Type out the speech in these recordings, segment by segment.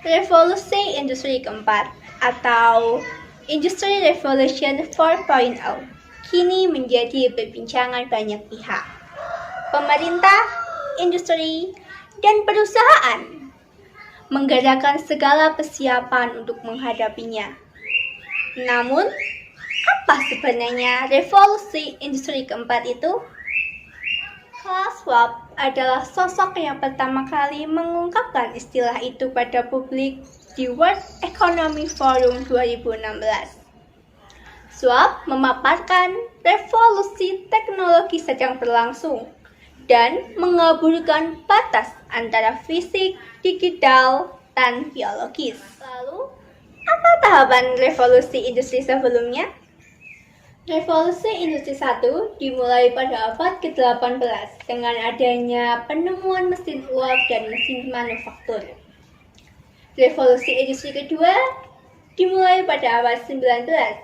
Revolusi Industri keempat atau Industri Revolution 4.0 kini menjadi perbincangan banyak pihak. Pemerintah, industri, dan perusahaan menggerakkan segala persiapan untuk menghadapinya. Namun, apa sebenarnya revolusi industri keempat itu? Klaus Schwab adalah sosok yang pertama kali mengungkapkan istilah itu pada publik di World Economic Forum 2016. Schwab memaparkan revolusi teknologi sedang berlangsung dan mengaburkan batas antara fisik, digital, dan biologis. Lalu, apa tahapan revolusi industri sebelumnya? Revolusi Industri 1 dimulai pada abad ke-18 dengan adanya penemuan mesin uap dan mesin manufaktur. Revolusi Industri kedua dimulai pada abad 19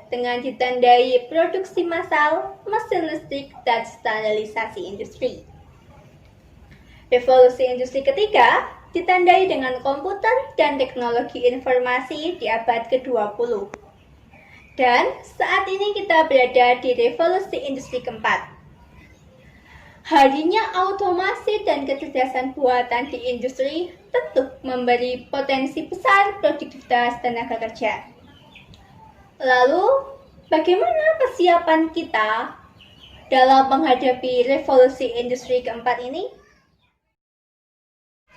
dengan ditandai produksi massal, mesin listrik, dan standarisasi industri. Revolusi Industri ketiga ditandai dengan komputer dan teknologi informasi di abad ke-20. Dan saat ini kita berada di revolusi industri keempat. Hadirnya automasi dan kecerdasan buatan di industri tentu memberi potensi besar produktivitas tenaga kerja. Lalu, bagaimana persiapan kita dalam menghadapi revolusi industri keempat ini?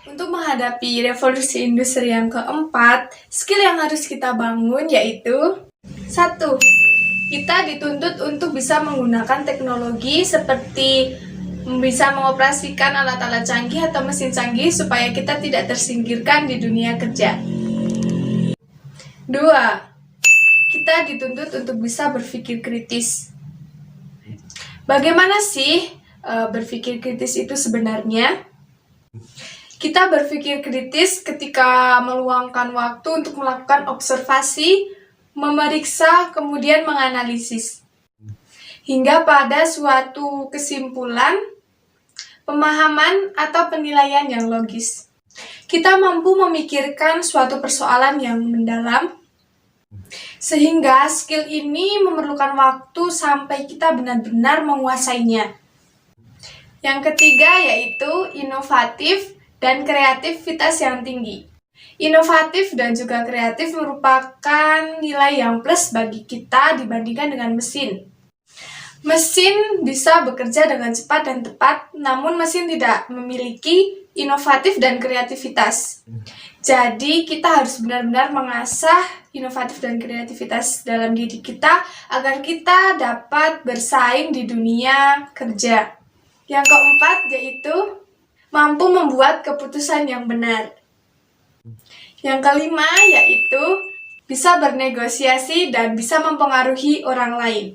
Untuk menghadapi revolusi industri yang keempat, skill yang harus kita bangun yaitu 1. Kita dituntut untuk bisa menggunakan teknologi seperti bisa mengoperasikan alat-alat canggih atau mesin canggih supaya kita tidak tersingkirkan di dunia kerja. 2. Kita dituntut untuk bisa berpikir kritis. Bagaimana sih berpikir kritis itu sebenarnya? Kita berpikir kritis ketika meluangkan waktu untuk melakukan observasi, memeriksa, kemudian menganalisis. Hingga pada suatu kesimpulan, pemahaman, atau penilaian yang logis. Kita mampu memikirkan suatu persoalan yang mendalam, sehingga skill ini memerlukan waktu sampai kita benar-benar menguasainya. Yang ketiga yaitu inovatif dan kreativitas yang tinggi. Inovatif dan juga kreatif merupakan nilai yang plus bagi kita dibandingkan dengan mesin. Mesin bisa bekerja dengan cepat dan tepat, namun mesin tidak memiliki inovatif dan kreativitas. Jadi kita harus benar-benar mengasah inovatif dan kreativitas dalam diri kita agar kita dapat bersaing di dunia kerja. Yang keempat yaitu mampu membuat keputusan yang benar. Yang kelima yaitu bisa bernegosiasi dan bisa mempengaruhi orang lain.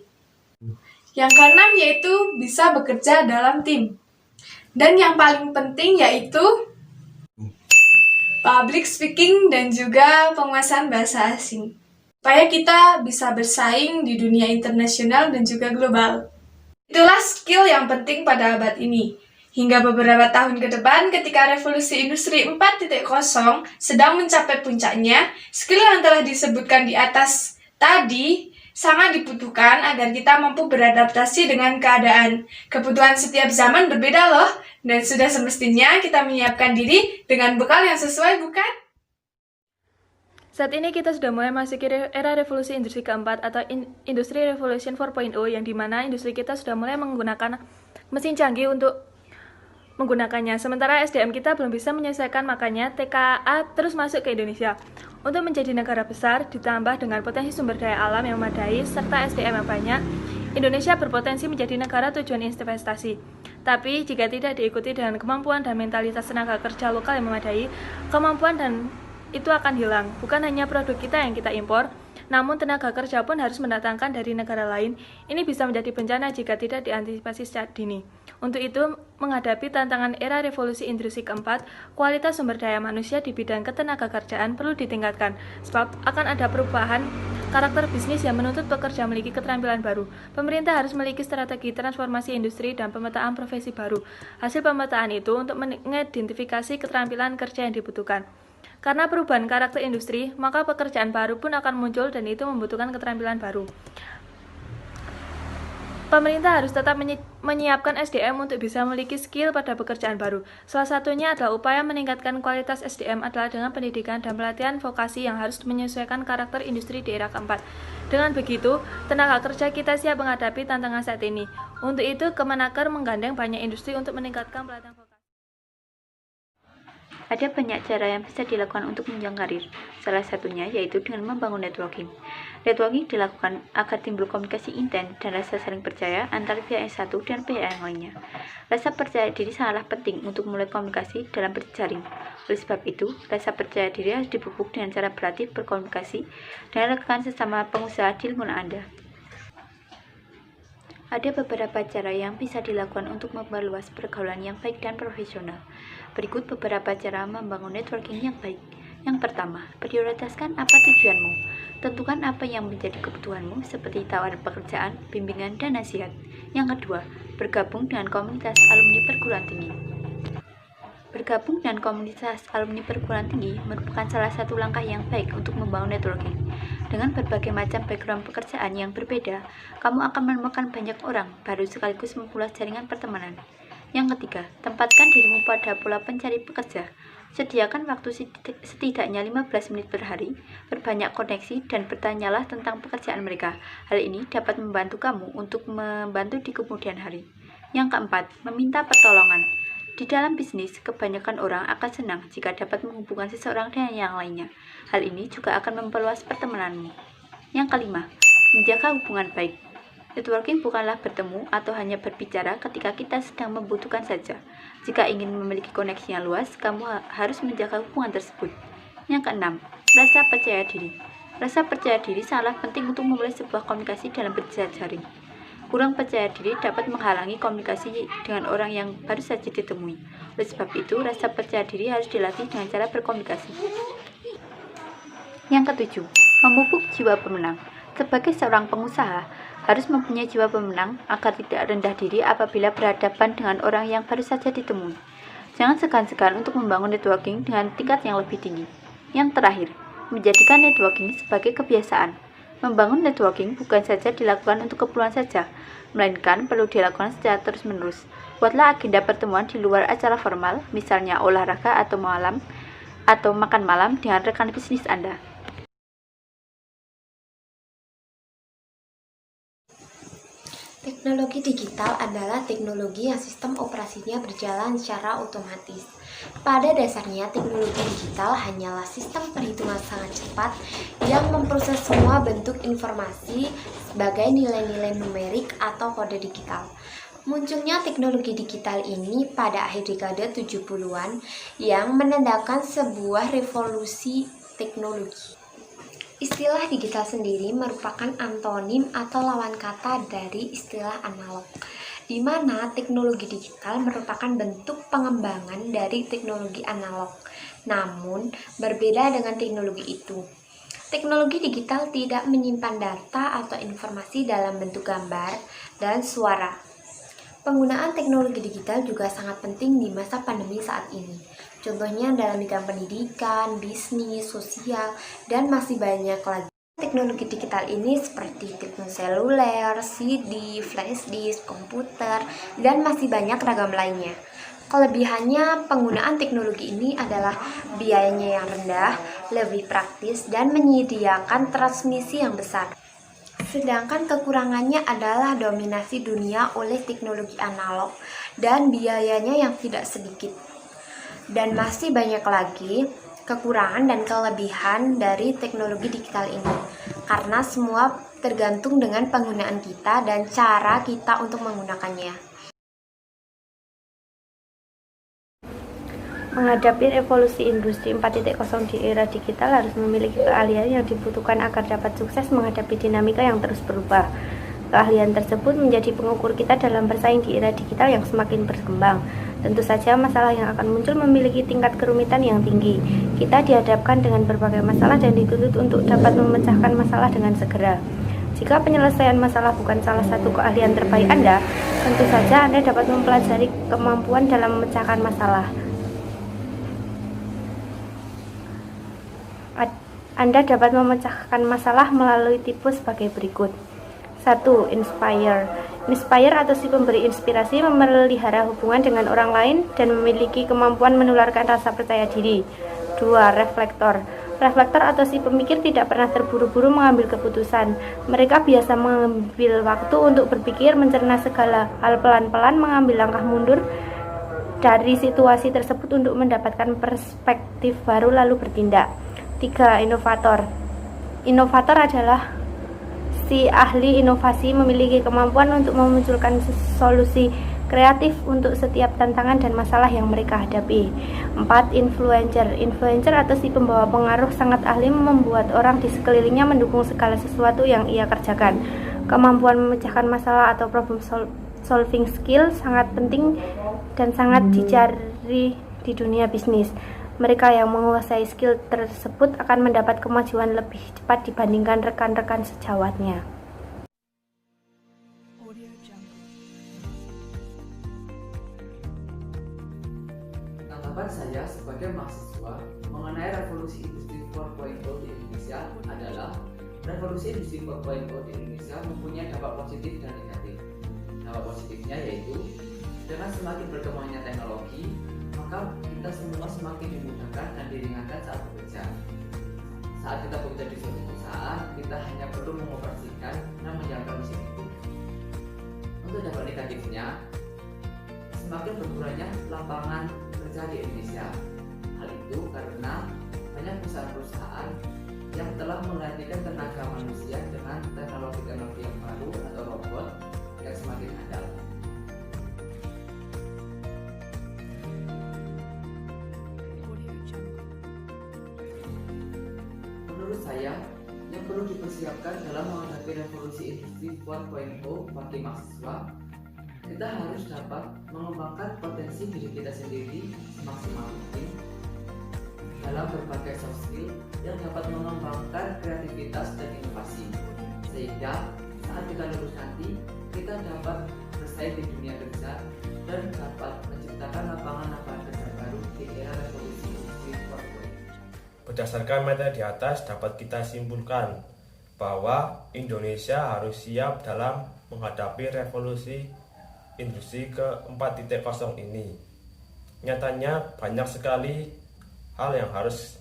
Yang keenam yaitu bisa bekerja dalam tim. Dan yang paling penting yaitu public speaking dan juga penguasaan bahasa asing. Supaya kita bisa bersaing di dunia internasional dan juga global. Itulah skill yang penting pada abad ini. Hingga beberapa tahun ke depan ketika revolusi industri 4.0 sedang mencapai puncaknya, skill yang telah disebutkan di atas tadi sangat dibutuhkan agar kita mampu beradaptasi dengan keadaan. Kebutuhan setiap zaman berbeda loh, dan sudah semestinya kita menyiapkan diri dengan bekal yang sesuai, bukan? Saat ini kita sudah mulai memasuki era revolusi industri keempat atau Industri Revolution 4.0 yang dimana industri kita sudah mulai menggunakan mesin canggih untuk menggunakannya. Sementara SDM kita belum bisa menyelesaikan, makanya TKA terus masuk ke Indonesia. Untuk menjadi negara besar, ditambah dengan potensi sumber daya alam yang memadai, serta SDM yang banyak, Indonesia berpotensi menjadi negara tujuan investasi. Tapi, jika tidak diikuti dengan kemampuan dan mentalitas tenaga kerja lokal yang memadai, kemampuan dan itu akan hilang. Bukan hanya produk kita yang kita impor, namun tenaga kerja pun harus mendatangkan dari negara lain. Ini bisa menjadi bencana jika tidak diantisipasi secara dini. Untuk itu, menghadapi tantangan era revolusi industri keempat, kualitas sumber daya manusia di bidang ketenaga kerjaan perlu ditingkatkan, sebab akan ada perubahan karakter bisnis yang menuntut pekerja memiliki keterampilan baru. Pemerintah harus memiliki strategi transformasi industri dan pemetaan profesi baru. Hasil pemetaan itu untuk mengidentifikasi keterampilan kerja yang dibutuhkan. Karena perubahan karakter industri, maka pekerjaan baru pun akan muncul dan itu membutuhkan keterampilan baru. Pemerintah harus tetap menyiapkan SDM untuk bisa memiliki skill pada pekerjaan baru. Salah satunya adalah upaya meningkatkan kualitas SDM adalah dengan pendidikan dan pelatihan vokasi yang harus menyesuaikan karakter industri di era keempat. Dengan begitu, tenaga kerja kita siap menghadapi tantangan saat ini. Untuk itu, Kemenaker menggandeng banyak industri untuk meningkatkan pelatihan vokasi. Ada banyak cara yang bisa dilakukan untuk menunjang karir. Salah satunya yaitu dengan membangun networking. Networking dilakukan agar timbul komunikasi intens dan rasa saling percaya antara pihak yang satu dan pihak yang lainnya. Rasa percaya diri sangatlah penting untuk mulai komunikasi dalam berjejaring. Oleh sebab itu, rasa percaya diri harus dipupuk dengan cara berlatih berkomunikasi dengan rekan sesama pengusaha di lingkungan Anda. Ada beberapa cara yang bisa dilakukan untuk memperluas pergaulan yang baik dan profesional. Berikut beberapa cara membangun networking yang baik. Yang pertama, prioritaskan apa tujuanmu. Tentukan apa yang menjadi kebutuhanmu seperti tawaran pekerjaan, bimbingan, dan nasihat. Yang kedua, bergabung dengan komunitas alumni perguruan tinggi. Bergabung dengan komunitas alumni perguruan tinggi merupakan salah satu langkah yang baik untuk membangun networking. Dengan berbagai macam background pekerjaan yang berbeda, kamu akan menemukan banyak orang baru sekaligus memperluas jaringan pertemanan. Yang ketiga, tempatkan dirimu pada pola pencari pekerja. Sediakan waktu setidaknya 15 menit per hari, berbanyak koneksi, dan bertanyalah tentang pekerjaan mereka. Hal ini dapat membantu kamu untuk membantu di kemudian hari. Yang keempat, meminta pertolongan. Di dalam bisnis, kebanyakan orang akan senang jika dapat menghubungkan seseorang dengan yang lainnya. Hal ini juga akan memperluas pertemananmu. Yang kelima, menjaga hubungan baik. Networking bukanlah bertemu atau hanya berbicara ketika kita sedang membutuhkan saja. Jika ingin memiliki koneksi yang luas, kamu harus menjaga hubungan tersebut. Yang keenam, rasa percaya diri. Rasa percaya diri sangatlah penting untuk memulai sebuah komunikasi dalam berjejaring. Kurang percaya diri dapat menghalangi komunikasi dengan orang yang baru saja ditemui. Oleh sebab itu, rasa percaya diri harus dilatih dengan cara berkomunikasi. Yang ketujuh, memupuk jiwa pemenang. Sebagai seorang pengusaha, harus mempunyai jiwa pemenang agar tidak rendah diri apabila berhadapan dengan orang yang baru saja ditemui. Jangan segan-segan untuk membangun networking dengan tingkat yang lebih tinggi. Yang terakhir, menjadikan networking sebagai kebiasaan. Membangun networking bukan saja dilakukan untuk keperluan saja, melainkan perlu dilakukan secara terus-menerus. Buatlah agenda pertemuan di luar acara formal, misalnya olahraga atau makan malam dengan rekan bisnis Anda. Teknologi digital adalah teknologi yang sistem operasinya berjalan secara otomatis. Pada dasarnya, teknologi digital hanyalah sistem perhitungan sangat cepat yang memproses semua bentuk informasi sebagai nilai-nilai numerik atau kode digital. Munculnya teknologi digital ini pada akhir dekade 70-an yang menandakan sebuah revolusi teknologi. Istilah digital sendiri merupakan antonim atau lawan kata dari istilah analog, di mana teknologi digital merupakan bentuk pengembangan dari teknologi analog, namun berbeda dengan teknologi itu. Teknologi digital tidak menyimpan data atau informasi dalam bentuk gambar dan suara. Penggunaan teknologi digital juga sangat penting di masa pandemi saat ini. Contohnya dalam bidang pendidikan, bisnis, sosial, dan masih banyak lagi. Teknologi digital ini seperti telepon seluler, CD, flash disk, komputer, dan masih banyak ragam lainnya. Kelebihannya, penggunaan teknologi ini adalah biayanya yang rendah, lebih praktis, dan menyediakan transmisi yang besar. Sedangkan kekurangannya adalah dominasi dunia oleh teknologi analog dan biayanya yang tidak sedikit. Dan masih banyak lagi kekurangan dan kelebihan dari teknologi digital ini, karena semua tergantung dengan penggunaan kita dan cara kita untuk menggunakannya. Menghadapi revolusi industri 4.0 di era digital harus memiliki keahlian yang dibutuhkan agar dapat sukses menghadapi dinamika yang terus berubah. Keahlian tersebut menjadi pengukur kita dalam bersaing di era digital yang semakin berkembang. Tentu saja masalah yang akan muncul memiliki tingkat kerumitan yang tinggi. Kita dihadapkan dengan berbagai masalah dan dituntut untuk dapat memecahkan masalah dengan segera. Jika penyelesaian masalah bukan salah satu keahlian terbaik Anda, tentu saja Anda dapat mempelajari kemampuan dalam memecahkan masalah. Anda dapat memecahkan masalah melalui tipe sebagai berikut. 1. Inspire. Inspire atau si pemberi inspirasi memelihara hubungan dengan orang lain dan memiliki kemampuan menularkan rasa percaya diri. 2. Reflektor. Reflektor atau si pemikir tidak pernah terburu-buru mengambil keputusan. Mereka biasa mengambil waktu untuk berpikir, mencerna segala hal pelan-pelan, mengambil langkah mundur dari situasi tersebut untuk mendapatkan perspektif baru lalu bertindak. 3. Inovator. Inovator adalah si ahli inovasi, memiliki kemampuan untuk memunculkan solusi kreatif untuk setiap tantangan dan masalah yang mereka hadapi. 4. Influencer. Influencer atau si pembawa pengaruh sangat ahli membuat orang di sekelilingnya mendukung segala sesuatu yang ia kerjakan. Kemampuan memecahkan masalah atau problem solving skill sangat penting dan sangat dicari di dunia bisnis. Mereka yang menguasai skill tersebut akan mendapat kemajuan lebih cepat dibandingkan rekan-rekan sejawatnya. Tanggapan saya sebagai mahasiswa mengenai revolusi industri 4.0 di Indonesia adalah revolusi industri 4.0 di Indonesia mempunyai dampak positif dan negatif. Dampak positifnya yaitu dengan semakin berkembangnya teknologi, maka kita semua semakin dimudahkan dan diringankan saat bekerja. Saat kita bekerja di suatu perusahaan, kita hanya perlu mengoperasikan dan menjalankan mesin itu. Untuk dampak negatifnya, semakin berkurangnya lapangan kerja di Indonesia. Hal itu karena banyak perusahaan-perusahaan yang telah menggantikan tenaga manusia dengan teknologi-teknologi yang baru atau robot yang semakin andal. Menurut saya, yang perlu dipersiapkan dalam menghadapi revolusi industri 4.0 bagi mahasiswa, kita harus dapat mengembangkan potensi diri kita sendiri semaksimal mungkin dalam berbagai soft skill yang dapat mengembangkan kreativitas dan inovasi, sehingga saat kita lulus nanti, kita dapat bersaing di dunia kerja dan dapat menciptakan lapangan kerja baru di era revolusi industri 4.0. Berdasarkan materi di atas dapat kita simpulkan bahwa Indonesia harus siap dalam menghadapi revolusi industri ke 4.0 ini. Nyatanya banyak sekali hal yang harus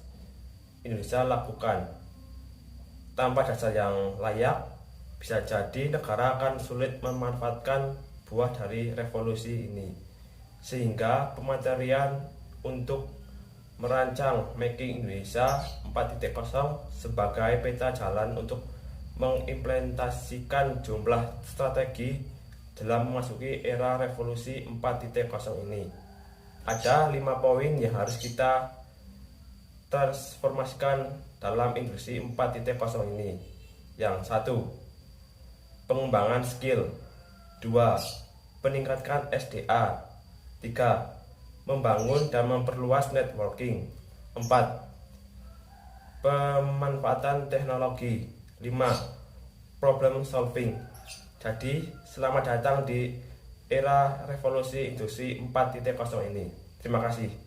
Indonesia lakukan. Tanpa dasar yang layak, bisa jadi negara akan sulit memanfaatkan buah dari revolusi ini. Sehingga pematerian untuk merancang Making Indonesia 4.0 sebagai peta jalan untuk mengimplementasikan jumlah strategi dalam memasuki era revolusi 4.0 ini. Ada 5 poin yang harus kita transformasikan dalam industri 4.0 ini. Yang 1, pengembangan skill. 2, peningkatkan SDA. 3, membangun dan memperluas networking. 4, pemanfaatan teknologi. 5, problem solving. Jadi, selamat datang di era revolusi industri 4.0 ini. Terima kasih.